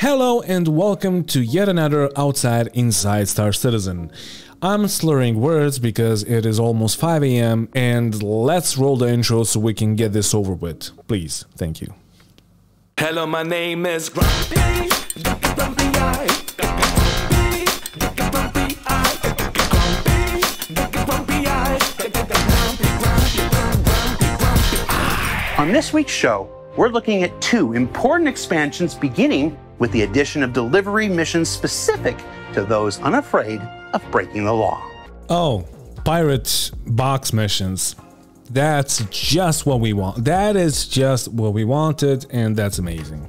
Hello and welcome to yet another Outside Inside Star Citizen. I'm slurring words because it is almost 5 AM and let's roll the intro so we can get this over with. Please, thank you. Hello, my name is Grumpy. On this week's show, we're looking at two important expansions beginning with the addition of delivery missions specific to those unafraid of breaking the law. Oh, pirate box missions. That's just what we want. That is just what we wanted, and that's amazing.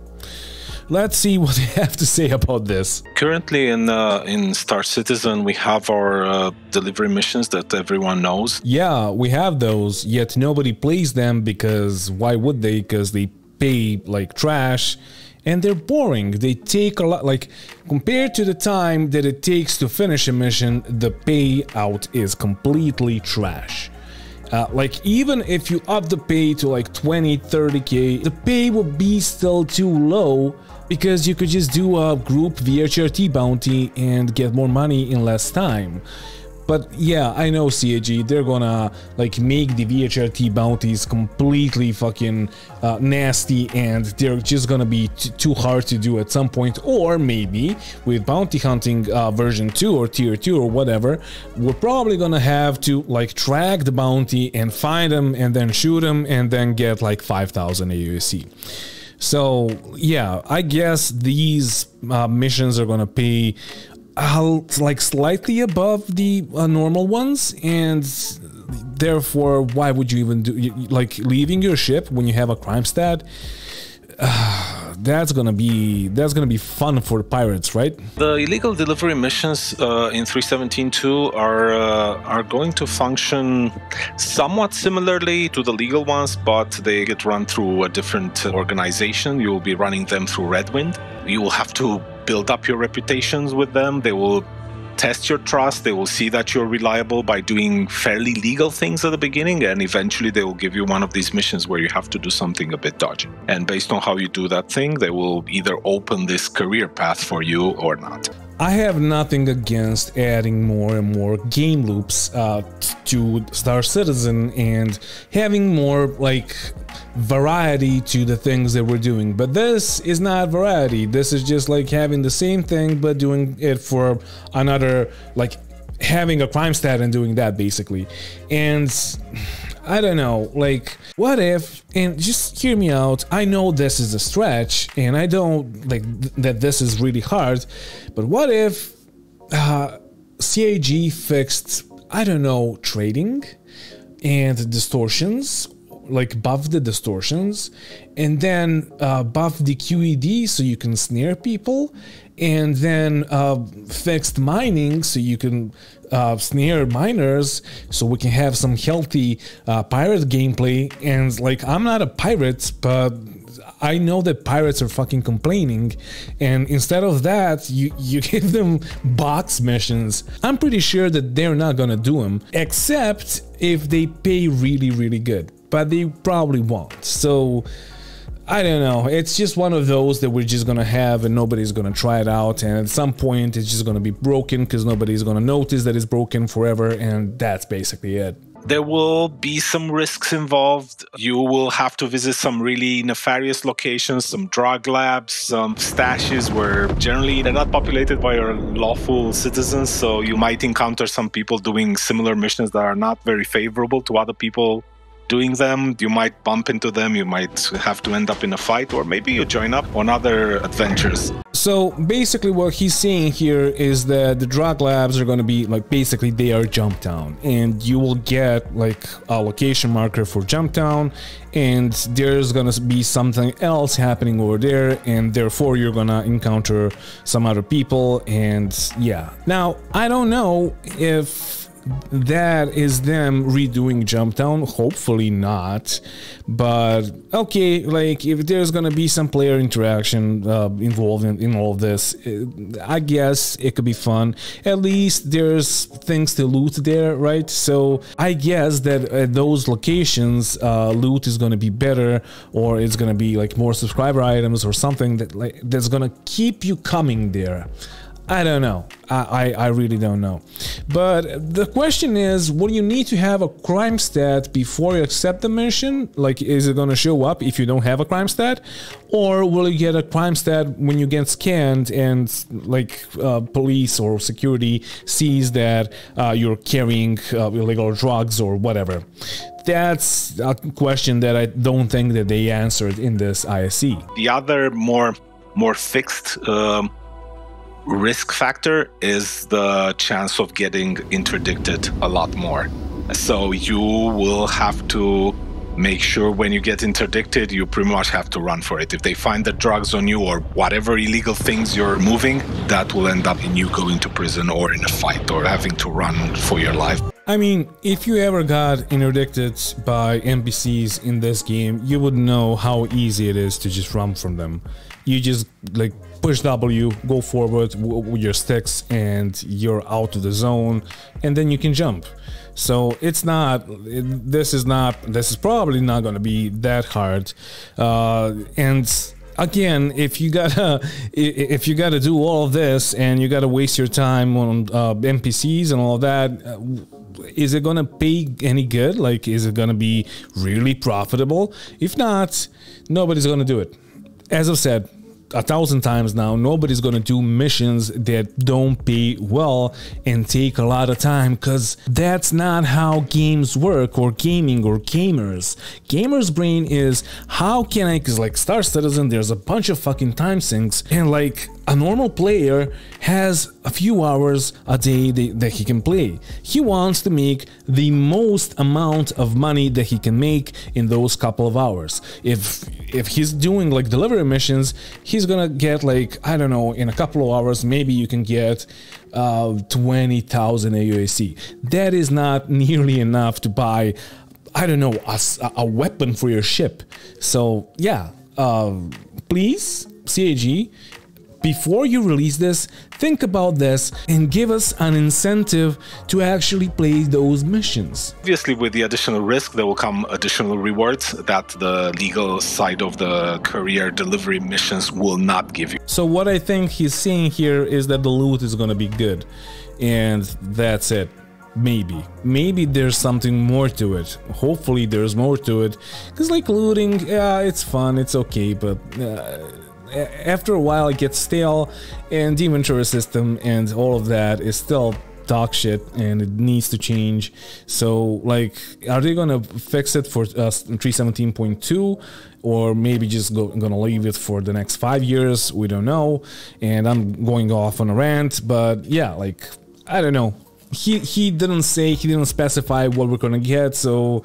Let's see what they have to say about this. Currently in Star Citizen, we have our delivery missions that everyone knows. Yeah, we have those, yet nobody plays them because why would they? Because they pay like trash and they're boring. They take a lot, like compared to the time that it takes to finish a mission, the payout is completely trash. Like even if you up the pay to like 20, 30k, the pay will be still too low because you could just do a group VHRT bounty and get more money in less time. But yeah, I know CAG, they're gonna like make the VHRT bounties completely fucking nasty and they're just gonna be too hard to do at some point. Or maybe with bounty hunting version 2 or tier 2 or whatever, we're probably gonna have to like track the bounty and find them and then shoot them and then get like 5,000 AUC. So yeah, I guess these missions are gonna pay like slightly above the normal ones, and therefore why would you even do like leaving your ship when you have a crime stat? That's gonna be fun for pirates, right? The illegal delivery missions in 3.17.2 are going to function somewhat similarly to the legal ones, but they get run through a different organization. You will be running them through Redwind. You will have to build up your reputations with them. They will test your trust. They will see that you're reliable by doing fairly legal things at the beginning, and eventually they will give you one of these missions where you have to do something a bit dodgy. And based on how you do that thing, they will either open this career path for you or not. I have nothing against adding more and more game loops to Star Citizen and having more like variety to the things that we're doing, but this is not variety. This is just like having the same thing but doing it for another, like having a crime stat and doing that basically. And I don't know, like what if, and just hear me out, I know this is a stretch and I don't like that this is really hard, but what if CAG fixed, I don't know, trading and distortions, like buff the distortions and then buff the QED so you can snare people, and then fixed mining so you can snare miners so we can have some healthy pirate gameplay. And like I'm not a pirate, but I know that pirates are fucking complaining, and instead of that you give them box missions. I'm pretty sure that they're not gonna do them except if they pay really good, but they probably won't. So I don't know, it's just one of those that we're just gonna have and nobody's gonna try it out, and at some point it's just gonna be broken because nobody's gonna notice that it's broken forever, and that's basically it. There will be some risks involved. You will have to visit some really nefarious locations, some drug labs, some stashes where generally they're not populated by your lawful citizens, so you might encounter some people doing similar missions that are not very favorable to other people doing them. You might bump into them, you might have to end up in a fight, or maybe you join up on other adventures. So basically what he's saying here is that the drug labs are going to be like, basically they are Jumptown, and you will get like a location marker for Jumptown, and there's going to be something else happening over there, and therefore you're going to encounter some other people. And yeah, now I don't know if that is them redoing Jumptown. Hopefully not, but okay, like if there's gonna be some player interaction involved in all of this, I guess it could be fun. At least there's things to loot there, right? So I guess that at those locations loot is gonna be better, or it's gonna be like more subscriber items or something that's gonna keep you coming there. I don't know. I really don't know. But the question is, will you need to have a crime stat before you accept the mission? Like, is it going to show up if you don't have a crime stat? Or will you get a crime stat when you get scanned and like police or security sees that you're carrying illegal drugs or whatever? That's a question that I don't think that they answered in this ISC. The other more fixed risk factor is the chance of getting interdicted a lot more. So you will have to make sure when you get interdicted, you pretty much have to run for it. If they find the drugs on you or whatever illegal things you're moving, that will end up in you going to prison or in a fight or having to run for your life. I mean, if you ever got interdicted by NPCs in this game, you would know how easy it is to just run from them. You just like push W, go forward with your sticks, and you're out of the zone, and then you can jump. So it's not. This is probably not going to be that hard. And again, if you gotta do all of this and you gotta waste your time on NPCs and all of that, is it gonna pay any good? Like, is it gonna be really profitable? If not, nobody's gonna do it. As I've said 1,000 times now, nobody's gonna do missions that don't pay well and take a lot of time, because that's not how games work, or gaming, or gamers. Gamers' brain is, how can I, because like Star Citizen, there's a bunch of fucking time sinks, and like a normal player has a few hours a day that he can play. He wants to make the most amount of money that he can make in those couple of hours. If he's doing like delivery missions, he's gonna get like, I don't know, in a couple of hours, maybe you can get 20,000 AUAC. That is not nearly enough to buy, I don't know, a weapon for your ship. So yeah, please, CAG, before you release this, think about this and give us an incentive to actually play those missions. Obviously, with the additional risk, there will come additional rewards that the legal side of the career delivery missions will not give you. So what I think he's saying here is that the loot is going to be good, and that's it. Maybe there's something more to it. Hopefully there's more to it, because like looting, yeah, it's fun, it's okay, but after a while it gets stale, and the inventory system and all of that is still dog shit, and it needs to change. So like, are they gonna fix it for 3.17.2, or maybe just gonna leave it for the next 5 years? We don't know, and I'm going off on a rant, but yeah, like, I don't know. He didn't specify what we're gonna get, so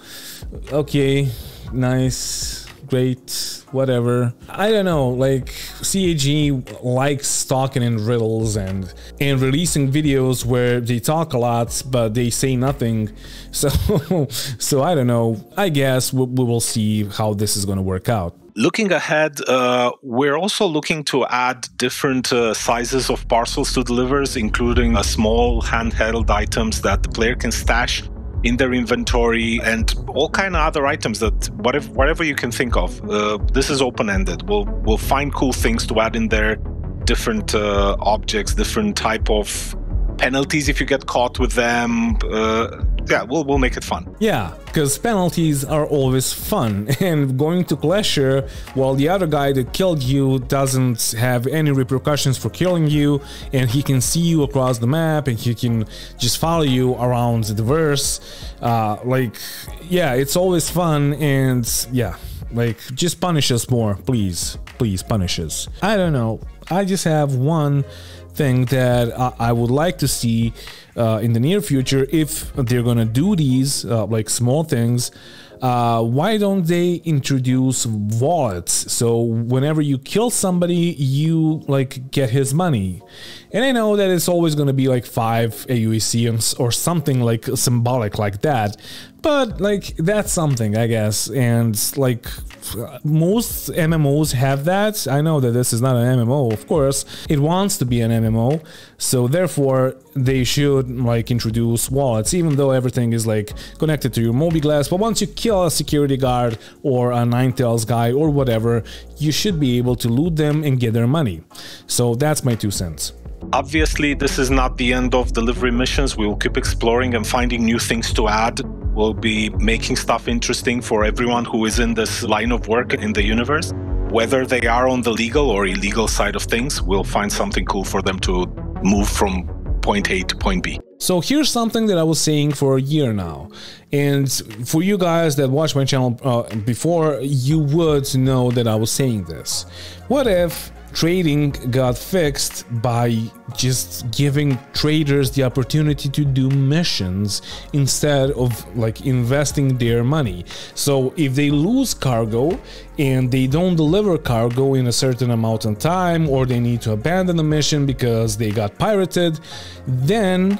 okay, nice, great, whatever. I don't know, like, CAG likes talking in riddles and releasing videos where they talk a lot but they say nothing. So I don't know. I guess we will see how this is going to work out. Looking ahead, we're also looking to add different sizes of parcels to delivers, including small handheld items that the player can stash in their inventory, and all kind of other items that whatever you can think of. This is open-ended. We'll find cool things to add in there, different objects, different type of penalties if you get caught with them. Yeah, we'll make it fun. Yeah, because penalties are always fun, and going to Glacier while the other guy that killed you doesn't have any repercussions for killing you, and he can see you across the map, and he can just follow you around the verse. Like, yeah, it's always fun, and yeah, like, just punish us more, please punish us. I don't know, I just have one thing that I would like to see in the near future, if they're gonna do these like small things. why don't they introduce wallets? So whenever you kill somebody, you like get his money. And I know that it's always going to be like 5 AUEC or something like symbolic like that, but like that's something, I guess. And like most MMOs have that. I know that this is not an MMO, of course. It wants to be an MMO, so therefore they should like introduce wallets, even though everything is like connected to your mobiGlass. But once you kill a security guard or a Ninetales guy or whatever, you should be able to loot them and get their money. So that's my 2 cents. Obviously, this is not the end of delivery missions. We will keep exploring and finding new things to add. We'll be making stuff interesting for everyone who is in this line of work in the universe. Whether they are on the legal or illegal side of things, we'll find something cool for them to move from point A to point B. So here's something that I was saying for a year now. And for you guys that watch my channel before, you would know that I was saying this. What if trading got fixed by just giving traders the opportunity to do missions instead of like investing their money? So if they lose cargo and they don't deliver cargo in a certain amount of time, or they need to abandon the mission because they got pirated, then,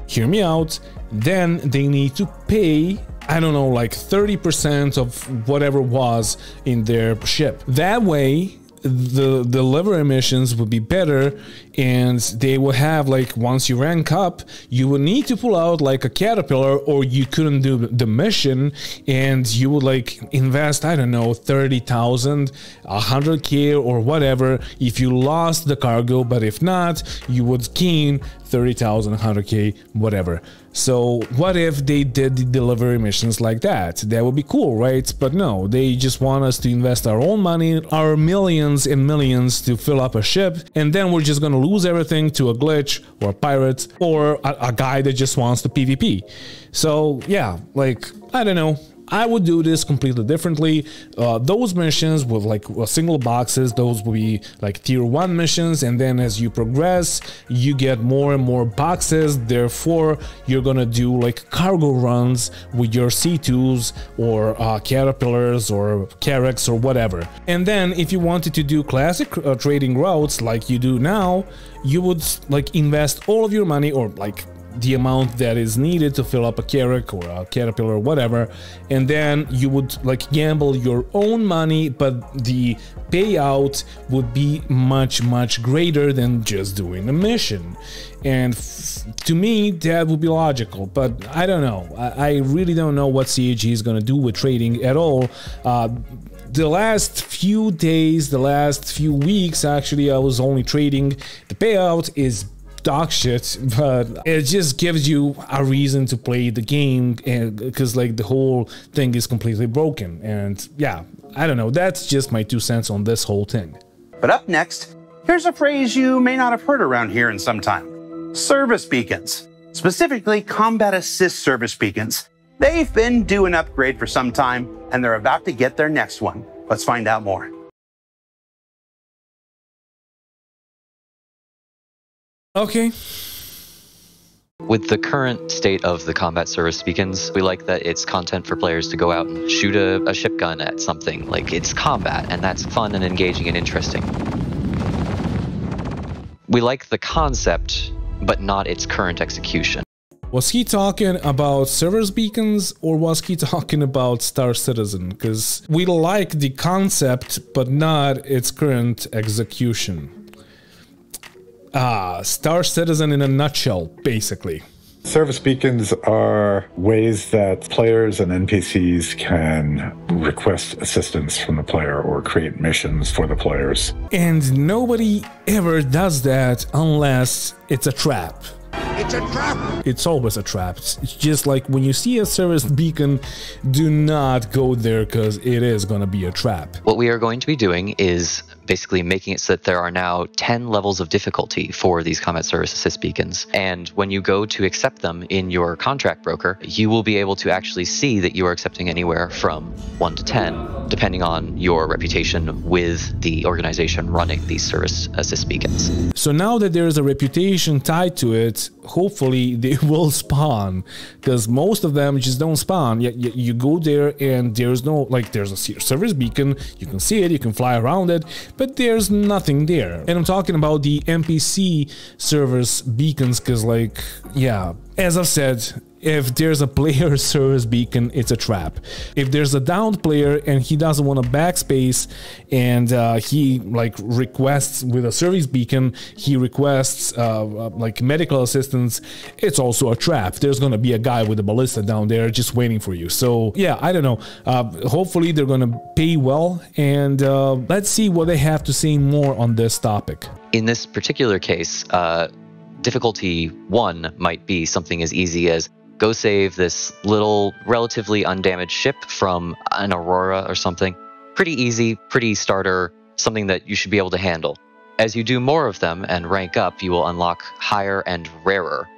hear me out, then they need to pay, I don't know, like 30% of whatever was in their ship. That way, the delivery missions would be better, and they will have like, once you rank up, you would need to pull out like a caterpillar, or you couldn't do the mission, and you would like invest, I don't know, 30,000, 100k or whatever if you lost the cargo. But if not, you would gain 30,000, 100k, whatever. So what if they did the delivery missions like that? That would be cool, right? But no, they just want us to invest our own money, our millions and millions, to fill up a ship, and then we're just gonna lose everything to a glitch or a pirate or a guy that just wants to PvP. So yeah, like, I don't know. I would do this completely differently. Those missions with like single boxes, those will be like tier 1 missions, and then as you progress, you get more and more boxes. Therefore, you're gonna do like cargo runs with your C2s or caterpillars or carracks or whatever. And then if you wanted to do classic trading routes like you do now, you would like invest all of your money, or like the amount that is needed to fill up a carrack or a caterpillar or whatever, and then you would like gamble your own money, but the payout would be much greater than just doing a mission. And to me, that would be logical, but I don't know. I really don't know what CAG is gonna do with trading at all. The last few days, the last few weeks, actually, I was only trading. The payout is dog shit, but it just gives you a reason to play the game, and because like the whole thing is completely broken. And yeah, I don't know, that's just my 2 cents on this whole thing. But up next, here's a phrase you may not have heard around here in some time: service beacons, specifically combat assist service beacons. They've been due an upgrade for some time, and they're about to get their next one. Let's find out more. Okay. With the current state of the combat service beacons, we like that it's content for players to go out and shoot a ship gun at something. Like, it's combat, and that's fun and engaging and interesting. We like the concept, but not its current execution. Was he talking about service beacons, or was he talking about Star Citizen? Because we like the concept, but not its current execution. Star Citizen in a nutshell, basically. Service beacons are ways that players and NPCs can request assistance from the player or create missions for the players. And nobody ever does that unless it's a trap. It's a trap! It's always a trap. It's just like when you see a service beacon, do not go there, because it is going to be a trap. What we are going to be doing is basically making it so that there are now 10 levels of difficulty for these combat service assist beacons. And when you go to accept them in your contract broker, you will be able to actually see that you are accepting anywhere from 1 to 10, depending on your reputation with the organization running these service assist beacons. So now that there is a reputation tied to it, hopefully they will spawn, because most of them just don't spawn. You go there and there's no, like, there's a service beacon, you can see it, you can fly around it, but there's nothing there. And I'm talking about the NPC service beacons, because, like, yeah, as I've said, if there's a player service beacon, it's a trap. If there's a downed player and he doesn't want to backspace and he like requests with a service beacon, he requests like medical assistance, it's also a trap. There's gonna be a guy with a ballista down there just waiting for you. So yeah, I don't know. Hopefully they're gonna pay well, and let's see what they have to say more on this topic. In this particular case, difficulty 1 might be something as easy as go save this little relatively undamaged ship from an Aurora or something. Pretty easy, pretty starter, something that you should be able to handle. As you do more of them and rank up, you will unlock higher and rarer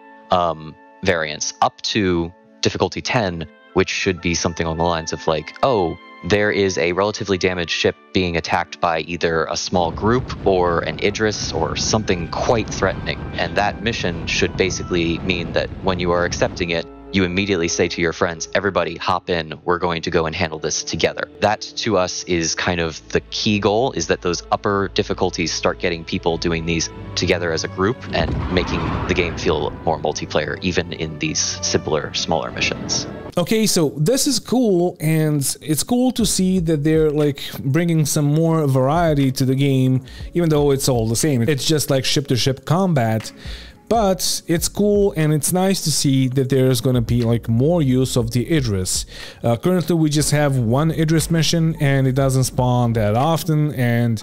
variants, up to difficulty 10, which should be something on the lines of like, oh, there is a relatively damaged ship being attacked by either a small group or an Idris or something quite threatening. And that mission should basically mean that when you are accepting it, you immediately say to your friends, everybody hop in, we're going to go and handle this together. That to us is kind of the key goal, is that those upper difficulties start getting people doing these together as a group and making the game feel more multiplayer, even in these simpler, smaller missions. Okay, so this is cool, and it's cool to see that they're like bringing some more variety to the game, even though it's all the same. It's just like ship-to-ship combat. But it's cool, and it's nice to see that there's gonna be like more use of the Idris. Currently we just have one Idris mission, and it doesn't spawn that often, and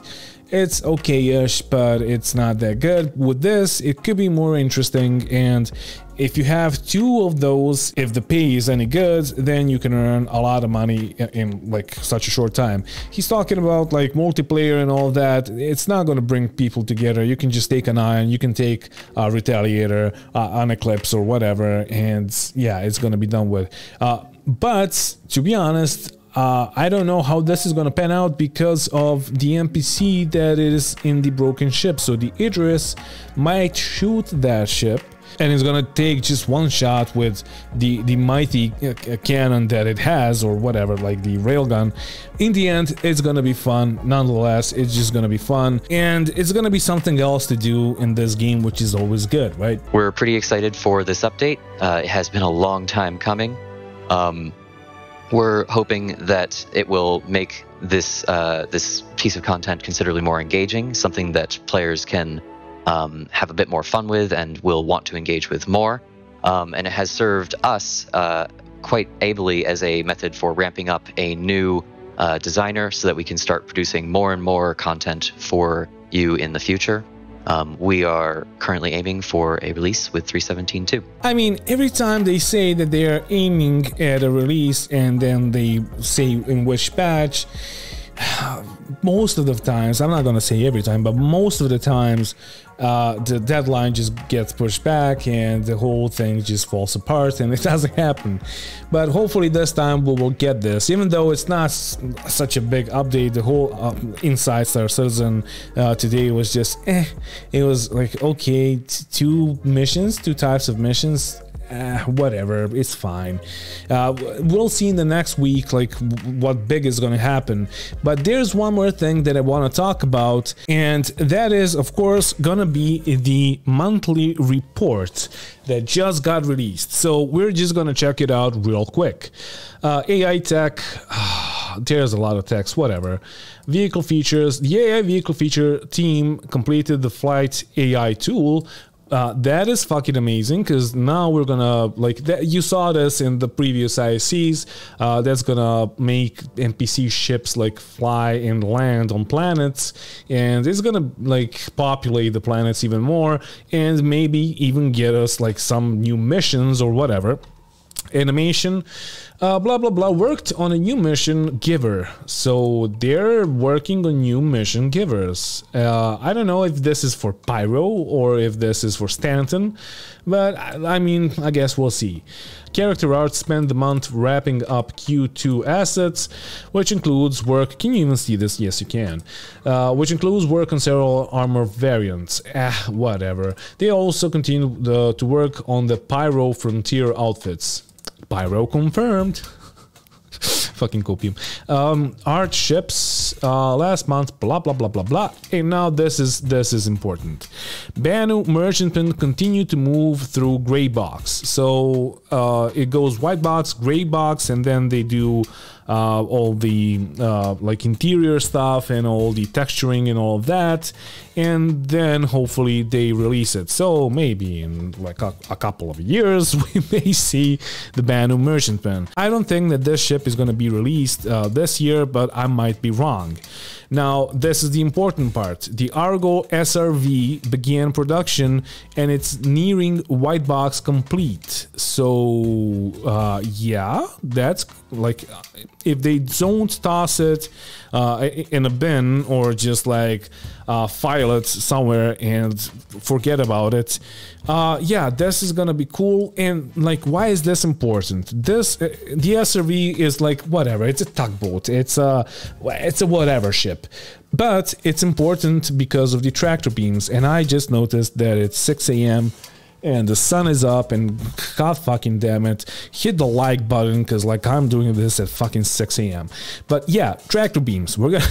it's okay-ish, but it's not that good. With this, it could be more interesting, and if you have 2 of those, if the pay is any good, then you can earn a lot of money in like such a short time. He's talking about like multiplayer and all that. It's not going to bring people together. You can just take an Ion, you can take a Retaliator, an Eclipse or whatever, and yeah, it's going to be done with. But to be honest, I don't know how this is going to pan out because of the NPC that is in the broken ship. So the Idris might shoot that ship, and it's gonna take just one shot with the mighty cannon that it has, or whatever, like the railgun. In the end, it's gonna be fun. Nonetheless, it's just gonna be fun, and it's gonna be something else to do in this game, which is always good, right? We're pretty excited for this update. It has been a long time coming. We're hoping that it will make this this piece of content considerably more engaging, something that players can have a bit more fun with and will want to engage with more. And it has served us quite ably as a method for ramping up a new designer so that we can start producing more and more content for you in the future. We are currently aiming for a release with 3.17.2. I mean, every time they say that they are aiming at a release and then they say in which patch, most of the times, I'm not gonna say every time, but most of the times, the deadline just gets pushed back and the whole thing just falls apart, and it doesn't happen. But hopefully this time we will get this, even though it's not such a big update. The whole Inside Star Citizen today was just it was like, okay, 2 missions, 2 types of missions, whatever, it's fine. We'll see in the next week like what big is going to happen. But there's one more thing that I want to talk about, and that is of course gonna be the monthly report that just got released. So we're just gonna check it out real quick. AI tech, there's a lot of text, whatever. Vehicle features, the AI vehicle feature team completed the flight AI tool. That is fucking amazing, because now we're gonna, like, that, you saw this in the previous ISCs, that's gonna make NPC ships like fly and land on planets, and it's gonna like populate the planets even more, and maybe even get us like some new missions or whatever. Animation, blah blah blah, worked on a new mission giver. So they're working on new mission givers. I don't know if this is for Pyro or if this is for Stanton, but I mean, I guess we'll see. Character art spent the month wrapping up Q2 assets, which includes work. Can you even see this? Yes, you can. Which includes work on several armor variants. Whatever. They also continue to work on the Pyro Frontier outfits. Pyro confirmed. Fucking copium. Art ships last month, blah blah blah blah blah. And now this is important. Banu merchantmen continue to move through gray box. So it goes white box, gray box, and then they do all the like interior stuff and all the texturing and all of that, and then hopefully they release it. So maybe in like a couple of years we may see the Banu merchantman. I don't think that this ship is going to be released this year, but I might be wrong. Now, this is the important part. The Argo SRV began production and it's nearing white box complete. So, yeah, that's like, if they don't toss it in a bin or just like file it somewhere and forget about it, yeah, this is gonna be cool. And like, why is this important? This the SRV is like whatever. It's a tugboat. It's a whatever ship. But it's important because of the tractor beams. And I just noticed that it's 6 a.m. and the sun is up, and god fucking damn it, hit the like button because like I'm doing this at fucking 6 a.m. But yeah, tractor beams. We're gonna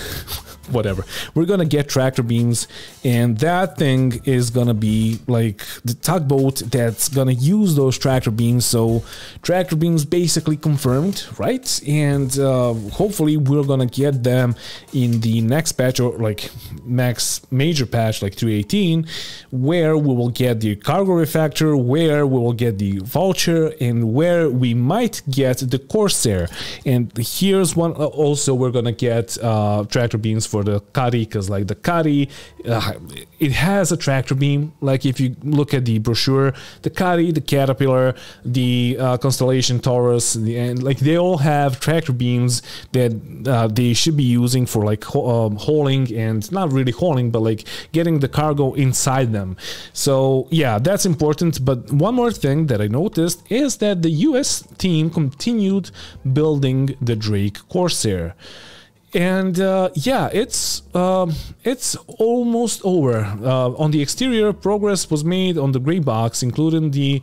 whatever. We're gonna get tractor beams, and that thing is gonna be like the tugboat that's gonna use those tractor beams. So tractor beams basically confirmed, right? And hopefully we're gonna get them in the next patch, or like next major patch, like 3.18, where we will get the cargo refactor, where we will get the vulture, and where we might get the Corsair. And here's one also, we're gonna get tractor beams for the Kari, because like the Kari, it has a tractor beam. Like if you look at the brochure, the Kari, the Caterpillar, the Constellation Taurus, and like they all have tractor beams that they should be using for like hauling, and not really hauling, but like getting the cargo inside them. So yeah, that's important. But one more thing that I noticed is that the US team continued building the Drake Corsair. And yeah, it's almost over. On the exterior, progress was made on the gray box, including the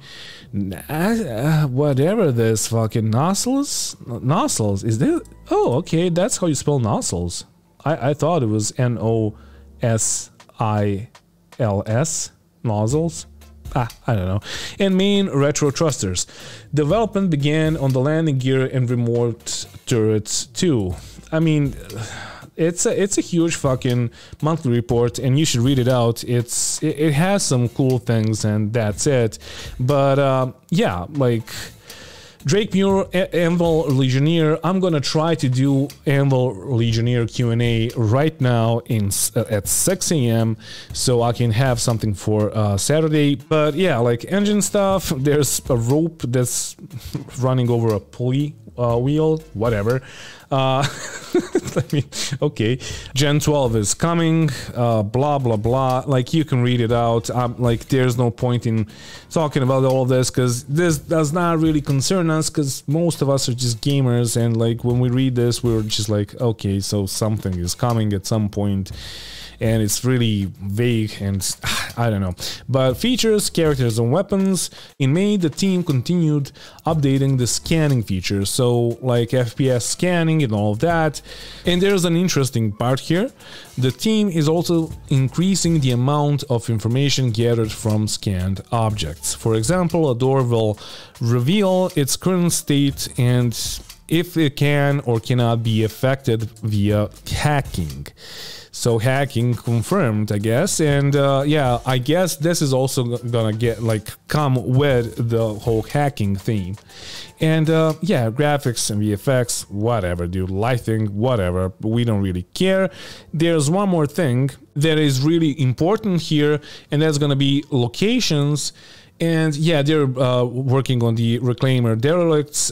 whatever this fucking nozzles. Is there? Oh, okay, that's how you spell nozzles. I thought it was NOSILS, nozzles. I don't know. And main retro thrusters. Development began on the landing gear and remote turrets too. I mean, it's a huge fucking monthly report, and you should read it out. It has some cool things, and that's it. But yeah, like Drake Muir, Anvil Legionnaire. I'm gonna try to do Anvil Legionnaire Q&A right now at 6 a.m. so I can have something for Saturday. But yeah, like engine stuff. There's a rope that's running over a pulley wheel. Whatever. I mean, okay. Gen 12 is coming. Blah blah blah. Like you can read it out. Like there's no point in talking about all of this because this does not really concern us, because most of us are just gamers, and like when we read this, we're just like, okay, so something is coming at some point. And it's really vague, and I don't know. But features, characters, and weapons. In May, the team continued updating the scanning features, so like FPS scanning and all of that. And there's an interesting part here. The team is also increasing the amount of information gathered from scanned objects. For example, a door will reveal its current state and if it can or cannot be affected via hacking. So hacking confirmed, I guess. And yeah, I guess this is also gonna get like come with the whole hacking theme. And yeah, graphics and VFX, whatever, dude, lighting, whatever, we don't really care. There's one more thing that is really important here, and that's gonna be locations And yeah, they're working on the Reclaimer derelicts.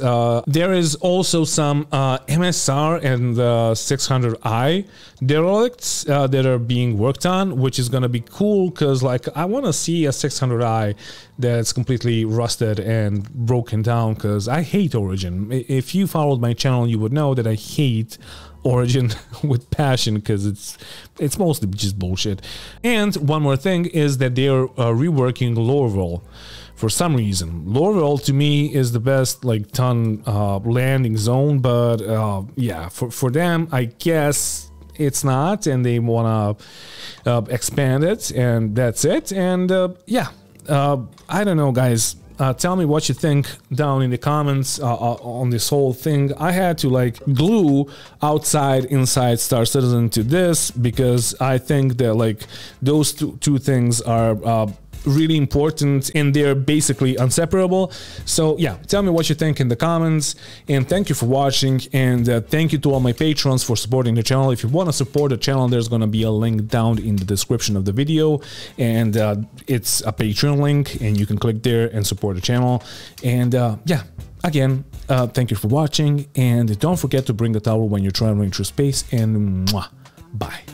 There is also some MSR and 600i derelicts that are being worked on, which is gonna be cool because like I want to see a 600i that's completely rusted and broken down because I hate Origin. If you followed my channel, you would know that I hate Origin with passion because it's mostly just bullshit. And one more thing is that they're reworking Lorville for some reason. Lorville to me is the best like ton landing zone, but yeah, for them I guess it's not, and they want to expand it, and that's it. And yeah, I don't know, guys. Tell me what you think down in the comments on this whole thing. I had to like glue outside inside Star Citizen to this because I think that like those two things are really important and they're basically inseparable. So yeah, tell me what you think in the comments, and thank you for watching, and thank you to all my patrons for supporting the channel. If you want to support the channel, there's going to be a link down in the description of the video, and it's a Patreon link and you can click there and support the channel. And yeah, again, thank you for watching, and don't forget to bring the towel when you're traveling through space, and mwah, bye.